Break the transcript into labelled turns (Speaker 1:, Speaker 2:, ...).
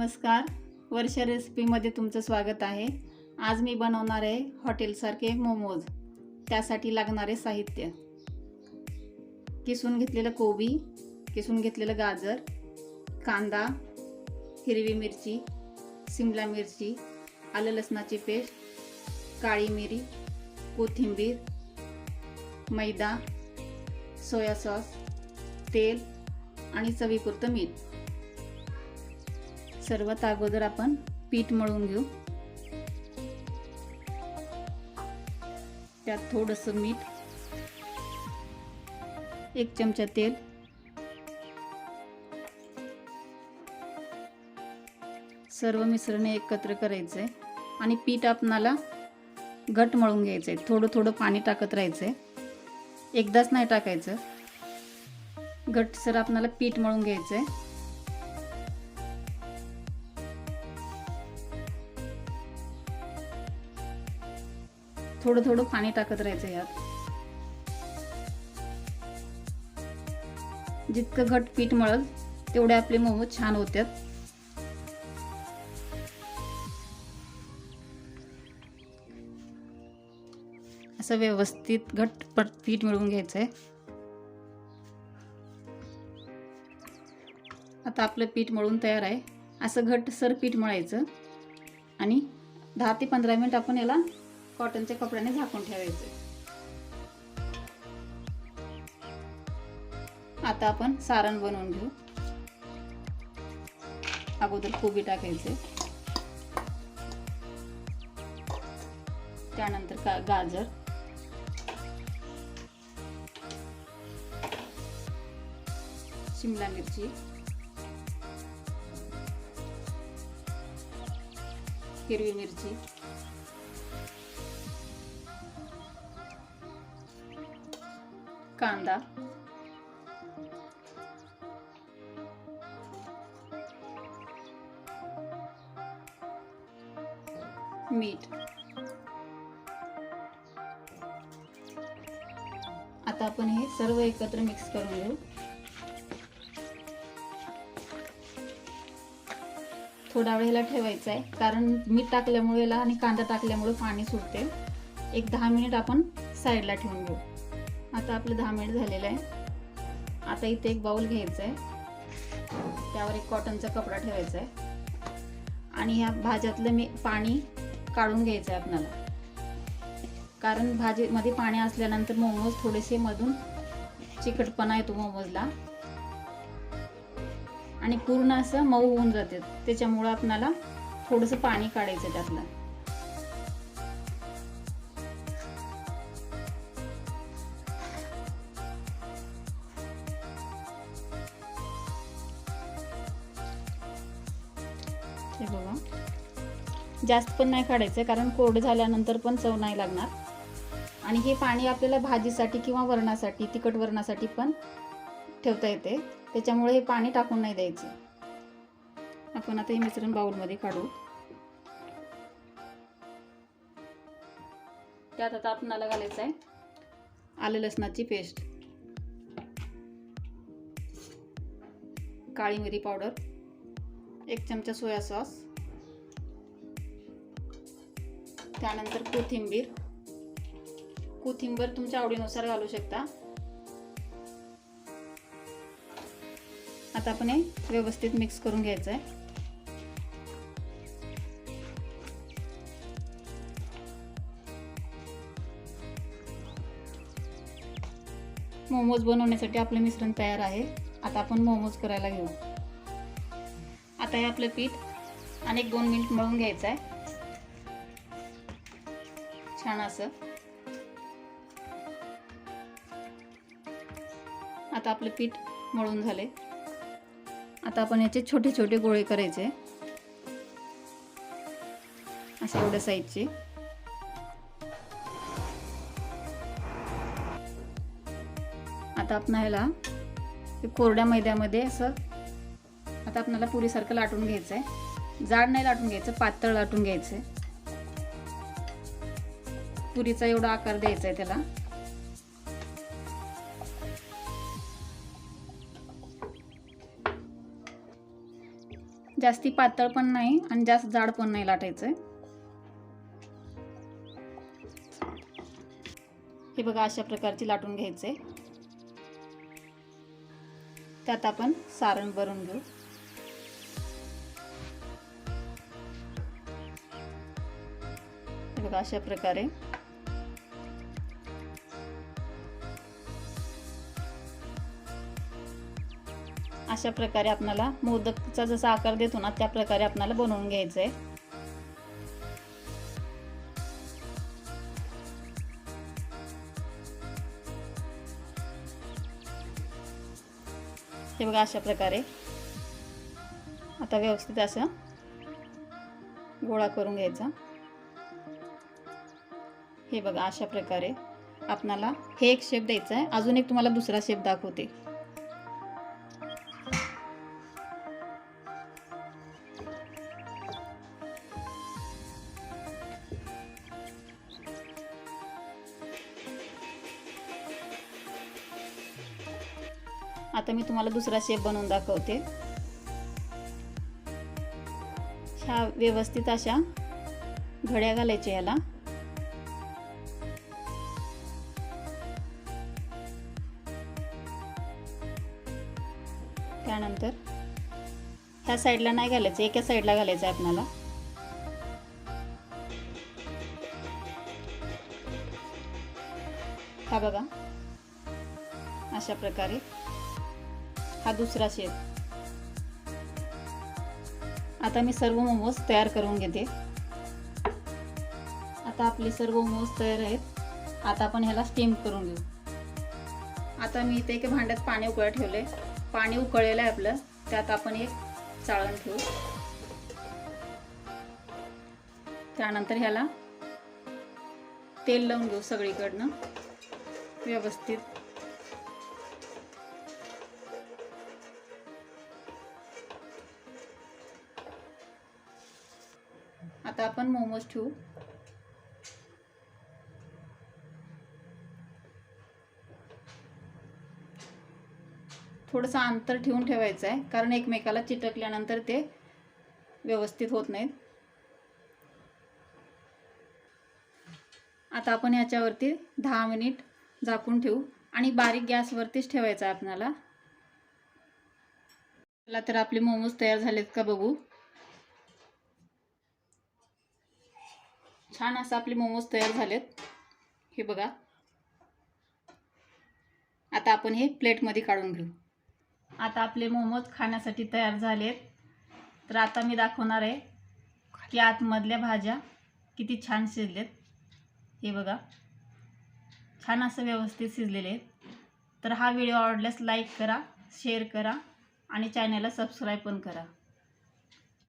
Speaker 1: नमस्कार, वर्षा रेसिपीमध्ये तुमचं स्वागत आहे। आज मी बनवणार आहे हॉटेलसारखे मोमोज। त्यासाठी लागणारे साहित्य: किसून घेतलेलं कोबी, किसून घेतलेलं गाजर, कांदा, हिरवी मिरची, शिमला मिरची, आलं लसणाची पेस्ट, काळी मिरी, कोथिंबीर, मैदा, सोया सॉस, तेल आणि चवीपुरतं मीठ। सर्वात अगोदर आपण पीठ मळून घेऊ। त्यात थोडंसं मीठ, 1 चमचा तेल, सर्व मिश्रण एकत्र करायचे आणि पीठ आपणाला घट मळून घ्यायचे। थोडं थोडं पाणी टाकत राहायचे, एकदाच नाही टाकायचं। घटसर आपणाला पीठ मळून घ्यायचे। थोडं थोडं पाणी टाकत राहायचं यात। जितकं घट पीठ मळल तेवढे आपले मोमोज छान होतात। असं व्यवस्थित घट पीठ मळून घ्यायचंय। आता आपलं पीठ मळून तयार आहे। असं घटसर पीठ मळायचं आणि 10 ते 15 मिनिट आपण याला कॉटनच्या कपड्याने झाकून ठेवायचे। आता आपण सारण बनवून घेऊ। अगोदर कोबी टाकायचे, त्यानंतर गाजर, शिमला मिरची, हिरवी मिरची, कांदा, मीठ। आता आपण हे सर्व एकत्र मिक्स करून घेऊ। थोडा वेळेला ठेवायचं आहे, कारण मीठ टाकल्यामुळे याला आणि कांदा टाकल्यामुळे पाणी सुटते। एक 10 मिनिट आपण साईडला ठेवून घेऊ। आता आपलं 10 मिनिट झालेलं आहे। आता इथे एक बाउल घ्यायचा आहे, त्यावर एक कॉटनचा कपडा ठेवायचा आहे आणि ह्या भाज्यातलं पाणी काढून घ्यायचं आहे आपल्याला, कारण भाजीमध्ये पाणी असल्यानंतर मोमोज थोडेसे मधून चिकटपणा येतो मोमोजला आणि पूर्ण असं मऊ होऊन जाते। त्याच्यामुळे आपल्याला थोडंसं पाणी काढायचं त्यातलं। हे बघा, जास्त पण नाही काढायचं, कारण कोरडे झाल्यानंतर पण चव नाही लागणार। आणि हे पाणी आपल्याला भाजीसाठी किंवा वरणासाठी, तिखट वरणासाठी पण ठेवता येते, त्याच्यामुळे हे पाणी टाकून नाही द्यायचं। आपण आता हे मिश्रण बाउलमध्ये काढू। त्यात आता आपल्याला घालायचं आहे आलं लसणाची पेस्ट, काळी मिरी पावडर, 1 चमचा सोया सॉस, त्यानंतर कोथिंबीर तुमच्या आवडीनुसार घालू शकता। आता आपण हे व्यवस्थित मिक्स करून घ्यायचं आहे। मोमोज बनवण्यासाठी आपले मिश्रण तयार आहे। आता आपण मोमोज करायला घेऊ। आता हे आपलं पीठ अनेक 2 मिनिट मळून घ्यायचं आहे छान असं। आता आपलं पीठ मळून झाले। आता आपण याचे छोटे छोटे गोळे करायचे, असे एवढ्या साईजचे। आता आपण ह्याला कोरड्या मैद्यामध्ये असं आता आपल्याला पुरीसारखं लाटून घ्यायचं आहे। जाड नाही लाटून घ्यायचं, पातळ लाटून घ्यायचं। पुरीचा एवढा आकार द्यायचा आहे त्याला। जास्ती पातळ पण नाही आणि जास्त जाड पण नाही लाटायचं. हे बघा अशा प्रकारची लाटून घ्यायचे. त्यात आपण सारण भरून घेऊ. हे बघा अशा प्रकारे आपल्याला मोदकचा जसा आकार देतो ना त्या प्रकारे आपल्याला बनवून घ्यायचं आहे. हे बघा अशा प्रकारे आता व्यवस्थित असं गोळा करून घ्यायचा. हे बघा अशा प्रकारे आपल्याला हे एक शेप द्यायचा आहे. अजून एक तुम्हाला दुसरा शेप दाखवते. आता मी तुम्हाला दुसरा शेप बनवून दाखवते. ह्या व्यवस्थित अशा घड्या घालायच्या याला. त्यानंतर ह्या साईडला नाही घालायचं, एका साईडला घालायचं आहे आपल्याला. हा बघा अशा प्रकारे हा दुसरा शेप. आता मी सर्व मोमोज तयार करून घेते. आता आपले सर्व मोमोज तयार आहेत. आता आपण ह्याला स्टीम करून घेऊ. आता मी इथे एका भांड्यात पाणी उकळत ठेवले. पाणी उकळलेलं आहे आपलं. त्यात आपण एक चाळण ठेवू. त्यानंतर ह्याला तेल लावून घेऊ सगळीकडनं व्यवस्थित. आता आपण मोमोज ठेवू. थोडंसं अंतर ठेवून ठेवायचं आहे, कारण एकमेकाला चिटकल्यानंतर ते व्यवस्थित होत नाहीत. आता आपण याच्यावरती 10 मिनिट झाकून ठेवू आणि बारीक गॅसवरतीच ठेवायचं आहे आपल्याला. चला तर आपले मोमोज तयार झालेत का बघू. छान असं आपले मोमोज तयार झालेत. हे बघा. आता आपण हे प्लेटमध्ये काढून घेऊ. आता आपले मोमोज खाण्यासाठी तयार झालेत. तर आता मी दाखवणार आहे की आतमधल्या भाज्या किती छान शिजलेत. हे बघा छान असं व्यवस्थित शिजलेले आहेत. तर हा व्हिडिओ आवडल्यास लाईक करा, शेअर करा आणि चॅनलला सबस्क्राईब पण करा.